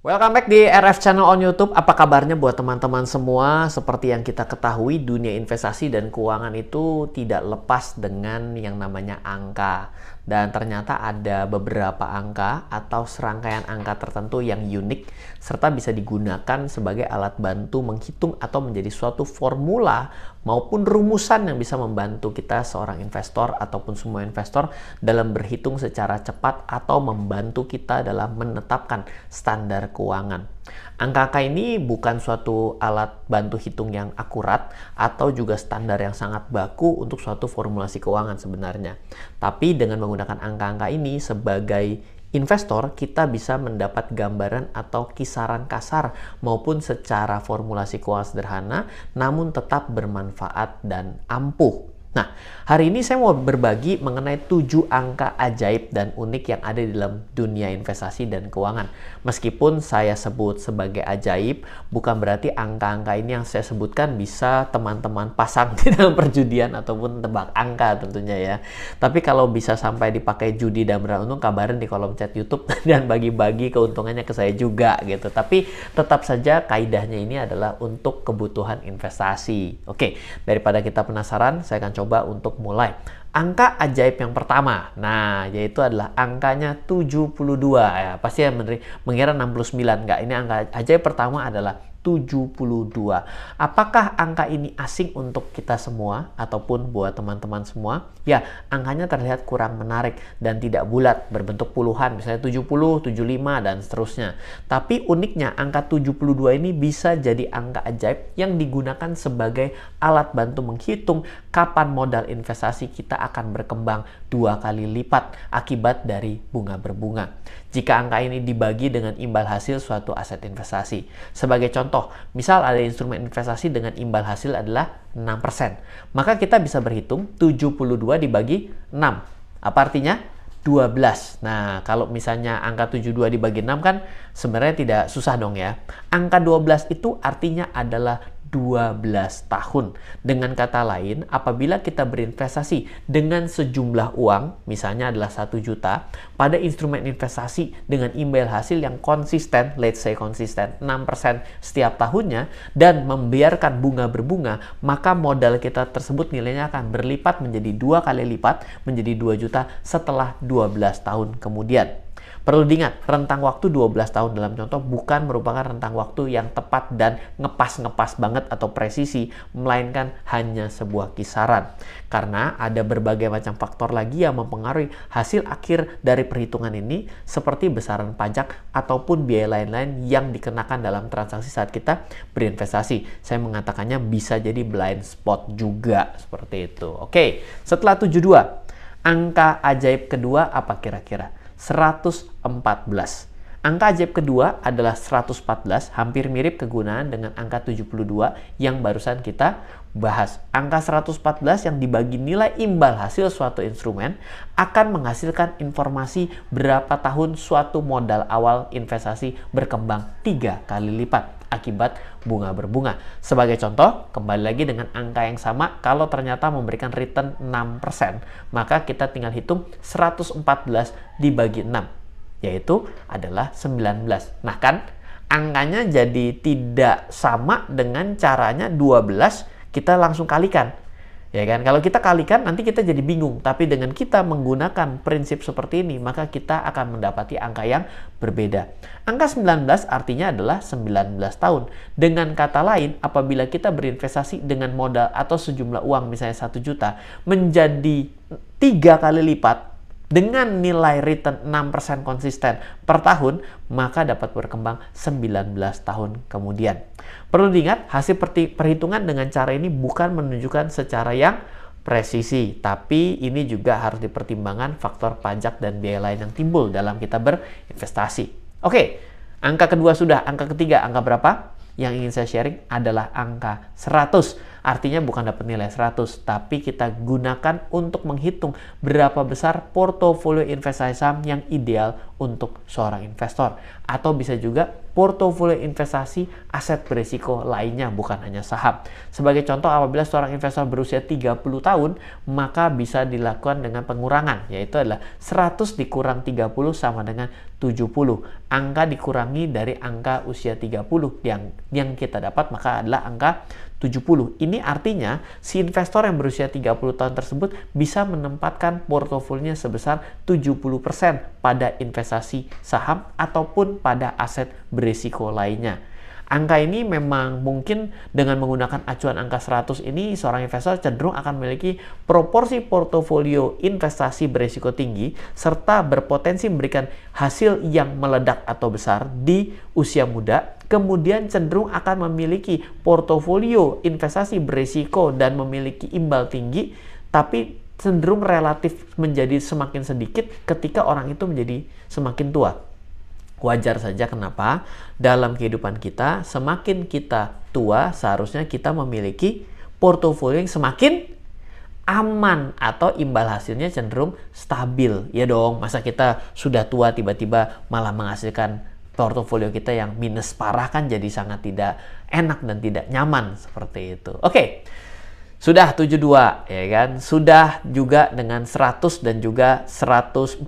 Welcome back di RF Channel on YouTube. Apa kabarnya buat teman-teman semua? Seperti yang kita ketahui, dunia investasi dan keuangan itu tidak lepas dengan yang namanya angka. Dan ternyata ada beberapa angka atau serangkaian angka tertentu yang unik serta bisa digunakan sebagai alat bantu menghitung atau menjadi suatu formula maupun rumusan yang bisa membantu kita seorang investor ataupun semua investor dalam berhitung secara cepat atau membantu kita dalam menetapkan standar keuangan. Angka-angka ini bukan suatu alat bantu hitung yang akurat atau juga standar yang sangat baku untuk suatu formulasi keuangan sebenarnya. Tapi dengan menggunakan angka-angka ini sebagai investor, kita bisa mendapat gambaran atau kisaran kasar maupun secara formulasi keuangan sederhana, namun tetap bermanfaat dan ampuh. Nah, hari ini saya mau berbagi mengenai 7 angka ajaib dan unik yang ada di dalam dunia investasi dan keuangan. Meskipun saya sebut sebagai ajaib, bukan berarti angka-angka ini yang saya sebutkan bisa teman-teman pasang di dalam perjudian ataupun tebak angka tentunya ya. Tapi kalau bisa sampai dipakai judi dan beruntung, kabarin di kolom chat YouTube dan bagi-bagi keuntungannya ke saya juga gitu. Tapi tetap saja kaidahnya ini adalah untuk kebutuhan investasi. Oke, daripada kita penasaran, saya akan coba untuk mulai. Angka ajaib yang pertama, nah yaitu adalah angkanya 72 ya. Pasti mengira 69, enggak, ini angka ajaib pertama adalah 72. Apakah angka ini asing untuk kita semua ataupun buat teman-teman semua? Ya, angkanya terlihat kurang menarik dan tidak bulat, berbentuk puluhan, misalnya 70, 75 dan seterusnya. Tapi uniknya angka 72 ini bisa jadi angka ajaib yang digunakan sebagai alat bantu menghitung kapan modal investasi kita akan berkembang 2 kali lipat akibat dari bunga berbunga. Jika angka ini dibagi dengan imbal hasil suatu aset investasi. Sebagai contoh, misal ada instrumen investasi dengan imbal hasil adalah 6%. Maka kita bisa berhitung 72 dibagi 6. Apa artinya? 12. Nah, kalau misalnya angka 72 dibagi 6 kan sebenarnya tidak susah dong ya. Angka 12 itu artinya adalah 12 tahun. Dengan kata lain, apabila kita berinvestasi dengan sejumlah uang, misalnya adalah 1 juta, pada instrumen investasi dengan imbal hasil yang konsisten, let's say konsisten 6% setiap tahunnya, dan membiarkan bunga berbunga, maka modal kita tersebut nilainya akan berlipat menjadi 2 kali lipat, menjadi 2 juta setelah 12 tahun kemudian. Perlu diingat, rentang waktu 12 tahun dalam contoh bukan merupakan rentang waktu yang tepat dan ngepas-ngepas banget atau presisi, melainkan hanya sebuah kisaran. Karena ada berbagai macam faktor lagi yang mempengaruhi hasil akhir dari perhitungan ini, seperti besaran pajak ataupun biaya lain-lain yang dikenakan dalam transaksi saat kita berinvestasi. Saya mengatakannya bisa jadi blind spot juga, seperti itu. Oke, setelah 72, angka ajaib kedua apa kira-kira? 114. Angka ajaib kedua adalah 114, hampir mirip kegunaan dengan angka 72 yang barusan kita bahas. Angka 114 yang dibagi nilai imbal hasil suatu instrumen akan menghasilkan informasi berapa tahun suatu modal awal investasi berkembang 3 kali lipat akibat bunga berbunga. Sebagai contoh, kembali lagi dengan angka yang sama, kalau ternyata memberikan return 6%, maka kita tinggal hitung 114 dibagi 6, yaitu adalah 19. Nah kan, angkanya jadi tidak sama dengan caranya 12, kita langsung kalikan. Ya kan, kalau kita kalikan nanti kita jadi bingung, tapi dengan kita menggunakan prinsip seperti ini, maka kita akan mendapati angka yang berbeda. Angka 19 artinya adalah 19 tahun. Dengan kata lain, apabila kita berinvestasi dengan modal atau sejumlah uang misalnya 1 juta menjadi 3 kali lipat dengan nilai return 6% konsisten per tahun, maka dapat berkembang 19 tahun kemudian. Perlu diingat, hasil perhitungan dengan cara ini bukan menunjukkan secara yang presisi, tapi ini juga harus dipertimbangkan faktor pajak dan biaya lain yang timbul dalam kita berinvestasi. Oke, angka kedua sudah, angka ketiga, angka berapa? Yang ingin saya sharing adalah angka 100. Artinya bukan dapat nilai 100, tapi kita gunakan untuk menghitung berapa besar portofolio investasi saham yang ideal untuk seorang investor. Atau bisa juga portofolio investasi aset berisiko lainnya, bukan hanya saham. Sebagai contoh, apabila seorang investor berusia 30 tahun, maka bisa dilakukan dengan pengurangan, yaitu adalah 100 dikurang 30 sama dengan 70. Angka dikurangi dari angka usia 30 yang kita dapat maka adalah angka 70. Ini artinya si investor yang berusia 30 tahun tersebut bisa menempatkan portofolionya sebesar 70% pada investasi saham ataupun pada aset berisiko lainnya. Angka ini memang mungkin dengan menggunakan acuan angka 100 ini, seorang investor cenderung akan memiliki proporsi portofolio investasi berisiko tinggi serta berpotensi memberikan hasil yang meledak atau besar di usia muda, kemudian cenderung akan memiliki portofolio investasi berisiko dan memiliki imbal tinggi, tapi cenderung relatif menjadi semakin sedikit ketika orang itu menjadi semakin tua. Wajar saja kenapa dalam kehidupan kita semakin kita tua seharusnya kita memiliki portofolio yang semakin aman atau imbal hasilnya cenderung stabil. Ya dong, masa kita sudah tua tiba-tiba malah menghasilkan portofolio kita yang minus parah, kan jadi sangat tidak enak dan tidak nyaman seperti itu. Oke. Sudah 72 ya kan, sudah juga dengan 100 dan juga 114.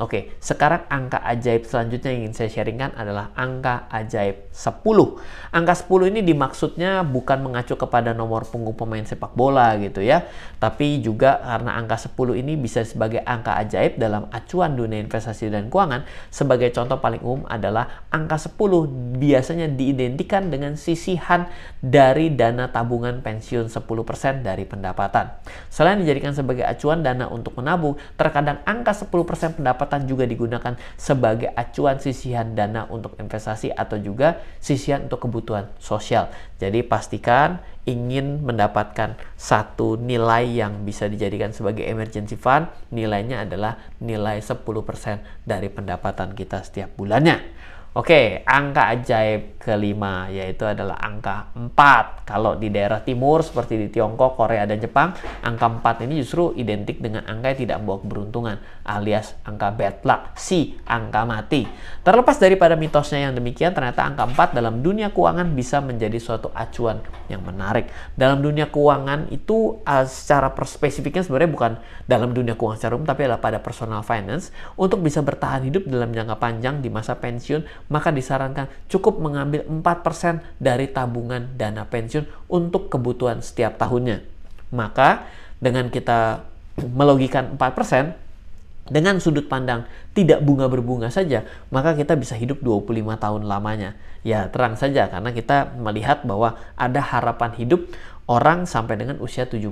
Oke, sekarang angka ajaib selanjutnya yang ingin saya sharingkan adalah angka ajaib 10. Angka 10 ini dimaksudnya bukan mengacu kepada nomor punggung pemain sepak bola gitu ya, tapi juga karena angka 10 ini bisa sebagai angka ajaib dalam acuan dunia investasi dan keuangan. Sebagai contoh paling umum adalah angka 10 biasanya diidentikan dengan sisihan dari dana tabungan pensiun 10% dari pendapatan. Selain dijadikan sebagai acuan dana untuk menabung, terkadang angka 10% pendapatan juga digunakan sebagai acuan sisihan dana untuk investasi atau juga sisihan untuk kebutuhan sosial. Jadi pastikan ingin mendapatkan satu nilai yang bisa dijadikan sebagai emergency fund, nilainya adalah nilai 10% dari pendapatan kita setiap bulannya. Oke, angka ajaib kelima yaitu adalah angka 4. Kalau di daerah timur seperti di Tiongkok, Korea, dan Jepang, angka 4 ini justru identik dengan angka yang tidak membawa keberuntungan, alias angka bad luck, angka mati. Terlepas daripada mitosnya yang demikian, ternyata angka 4 dalam dunia keuangan bisa menjadi suatu acuan yang menarik. Dalam dunia keuangan itu secara spesifiknya sebenarnya bukan dalam dunia keuangan secara umum, tapi adalah pada personal finance. Untuk bisa bertahan hidup dalam jangka panjang di masa pensiun, maka disarankan cukup mengambil 4% dari tabungan dana pensiun untuk kebutuhan setiap tahunnya. Maka dengan kita melogikan 4% dengan sudut pandang tidak bunga berbunga saja, maka kita bisa hidup 25 tahun lamanya. Ya terang saja karena kita melihat bahwa ada harapan hidup orang sampai dengan usia 75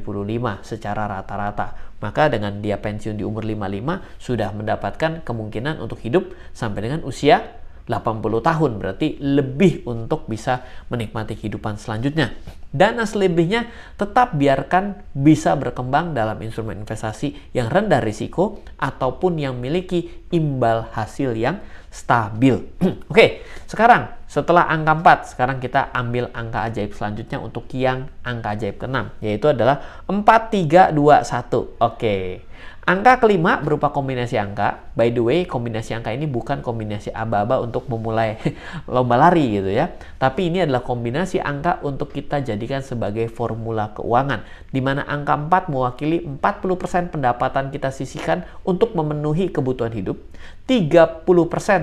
secara rata-rata. Maka dengan dia pensiun di umur 55 sudah mendapatkan kemungkinan untuk hidup sampai dengan usia 80 tahun, berarti lebih untuk bisa menikmati kehidupan selanjutnya. Dana selebihnya tetap biarkan bisa berkembang dalam instrumen investasi yang rendah risiko ataupun yang memiliki imbal hasil yang stabil. Oke, sekarang setelah angka 4, sekarang kita ambil angka ajaib selanjutnya untuk yang angka ajaib ke-6, yaitu adalah 4, 3, 2, 1. Oke. Angka kelima berupa kombinasi angka. By the way, kombinasi angka ini bukan kombinasi aba-aba untuk memulai lomba lari gitu ya. Tapi ini adalah kombinasi angka untuk kita jadikan sebagai formula keuangan. Di mana angka 4 mewakili 40% pendapatan kita sisihkan untuk memenuhi kebutuhan hidup. 30%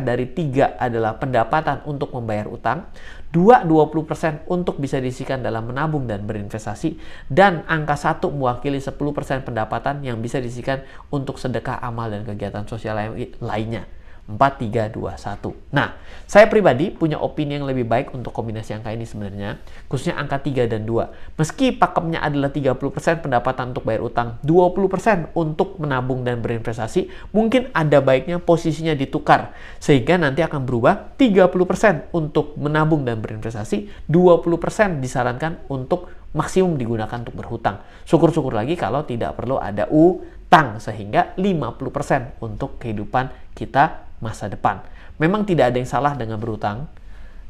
dari 3 adalah pendapatan untuk membayar utang. 20% untuk bisa disisihkan dalam menabung dan berinvestasi, dan angka 1 mewakili 10% pendapatan yang bisa disisihkan untuk sedekah, amal, dan kegiatan sosial lainnya. 4, 3, 2, 1. Nah, saya pribadi punya opini yang lebih baik untuk kombinasi angka ini sebenarnya, khususnya angka 3 dan 2. Meski pakemnya adalah 30% pendapatan untuk bayar utang, 20% untuk menabung dan berinvestasi, mungkin ada baiknya posisinya ditukar, sehingga nanti akan berubah 30% untuk menabung dan berinvestasi, 20% disarankan untuk maksimum digunakan untuk berhutang. Syukur-syukur lagi kalau tidak perlu ada utang, sehingga 50% untuk kehidupan kita masa depan. Memang tidak ada yang salah dengan berhutang,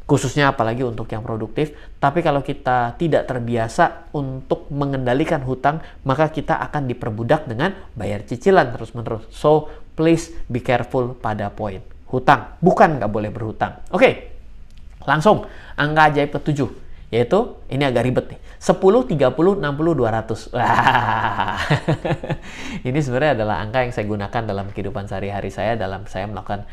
khususnya apalagi untuk yang produktif, tapi kalau kita tidak terbiasa untuk mengendalikan hutang, maka kita akan diperbudak dengan bayar cicilan terus-menerus. So, please be careful pada poin hutang. Bukan nggak boleh berhutang. Oke. Langsung angka ajaib ke-7, yaitu ini agak ribet nih. 10, 30, 60, 200. Wah. Ini sebenarnya adalah angka yang saya gunakan dalam kehidupan sehari-hari saya dalam saya melakukan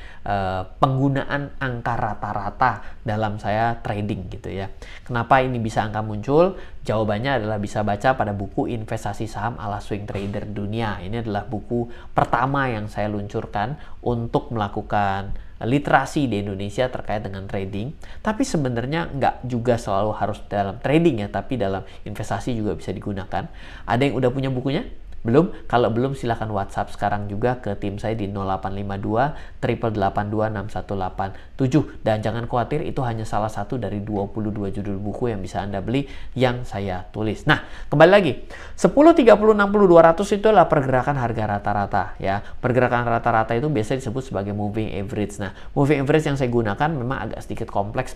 penggunaan angka rata-rata dalam saya trading gitu ya. Kenapa ini bisa angka muncul? Jawabannya adalah bisa baca pada buku Investasi Saham ala Swing Trader Dunia. Ini adalah buku pertama yang saya luncurkan untuk melakukan literasi di Indonesia terkait dengan trading. Tapi sebenarnya nggak juga selalu harus dalam trading ya, tapi dalam investasi juga bisa digunakan. Ada yang udah punya bukunya? Belum? Kalau belum silahkan WhatsApp sekarang juga ke tim saya di 0852 882 6187. Dan jangan khawatir, itu hanya salah satu dari 22 judul buku yang bisa Anda beli yang saya tulis. Nah, kembali lagi. 10, 30, 60, 200 itu adalah pergerakan harga rata-rata ya. Pergerakan rata-rata itu biasa disebut sebagai moving average. Nah, moving average yang saya gunakan memang agak sedikit kompleks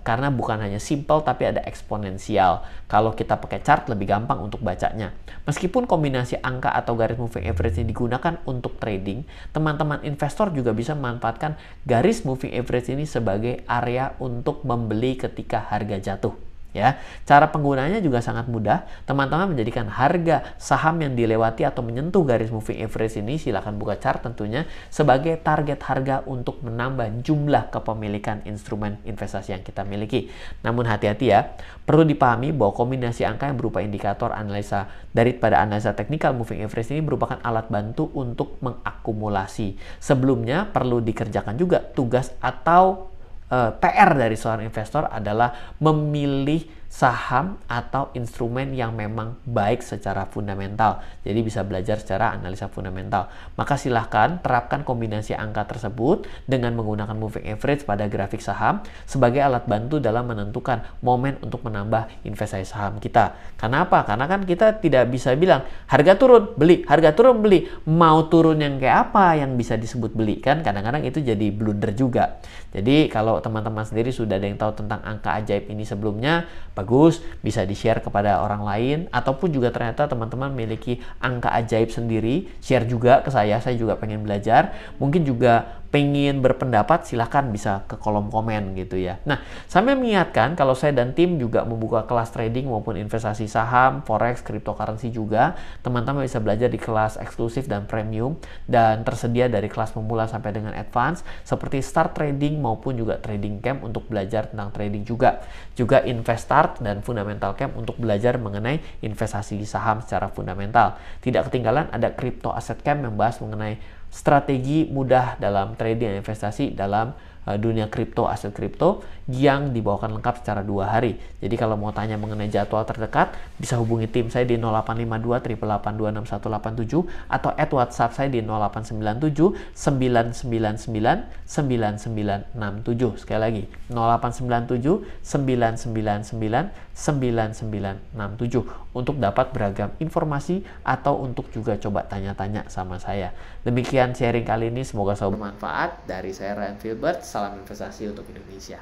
karena bukan hanya simple tapi ada eksponensial. Kalau kita pakai chart lebih gampang untuk bacanya. Meskipun kombinasi angka atau garis moving average ini digunakan untuk trading, teman-teman investor juga bisa memanfaatkan garis moving average ini sebagai area untuk membeli ketika harga jatuh. Ya, cara penggunanya juga sangat mudah. Teman-teman menjadikan harga saham yang dilewati atau menyentuh garis moving average ini, silakan buka chart tentunya, sebagai target harga untuk menambah jumlah kepemilikan instrumen investasi yang kita miliki. Namun hati-hati ya, perlu dipahami bahwa kombinasi angka yang berupa indikator analisa daripada analisa technical moving average ini merupakan alat bantu untuk mengakumulasi. Sebelumnya perlu dikerjakan juga tugas atau PR dari seorang investor adalah memilih saham atau instrumen yang memang baik secara fundamental. Jadi bisa belajar secara analisa fundamental. Maka silahkan terapkan kombinasi angka tersebut dengan menggunakan moving average pada grafik saham sebagai alat bantu dalam menentukan momen untuk menambah investasi saham kita. Karena apa? Karena kan kita tidak bisa bilang harga turun beli, harga turun beli. Mau turun yang kayak apa yang bisa disebut beli? Kan kadang-kadang itu jadi blunder juga. Jadi kalau teman-teman sendiri sudah ada yang tahu tentang angka ajaib ini sebelumnya, bagus, bisa di-share kepada orang lain, ataupun juga ternyata teman-teman memiliki angka ajaib sendiri, share juga ke saya juga pengen belajar. Mungkin juga pengen berpendapat, silahkan bisa ke kolom komen gitu ya. Nah, sambil mengingatkan kalau saya dan tim juga membuka kelas trading maupun investasi saham, forex, cryptocurrency juga. Teman-teman bisa belajar di kelas eksklusif dan premium, dan tersedia dari kelas pemula sampai dengan advance seperti start trading maupun juga trading camp untuk belajar tentang trading juga. Juga invest start dan fundamental camp untuk belajar mengenai investasi saham secara fundamental. Tidak ketinggalan ada crypto asset camp yang membahas mengenai strategi mudah dalam trading dan investasi dalam dunia kripto, aset kripto yang dibawakan lengkap secara 2 hari. Jadi kalau mau tanya mengenai jadwal terdekat, bisa hubungi tim saya di 0852 882 6187 atau add WhatsApp saya di 0897 999 9967. Sekali lagi, 0897 999 9967 untuk dapat beragam informasi atau untuk juga coba tanya-tanya sama saya. Demikian sharing kali ini, semoga selalu bermanfaat. Dari saya Ryan Filbert, salam investasi untuk Indonesia.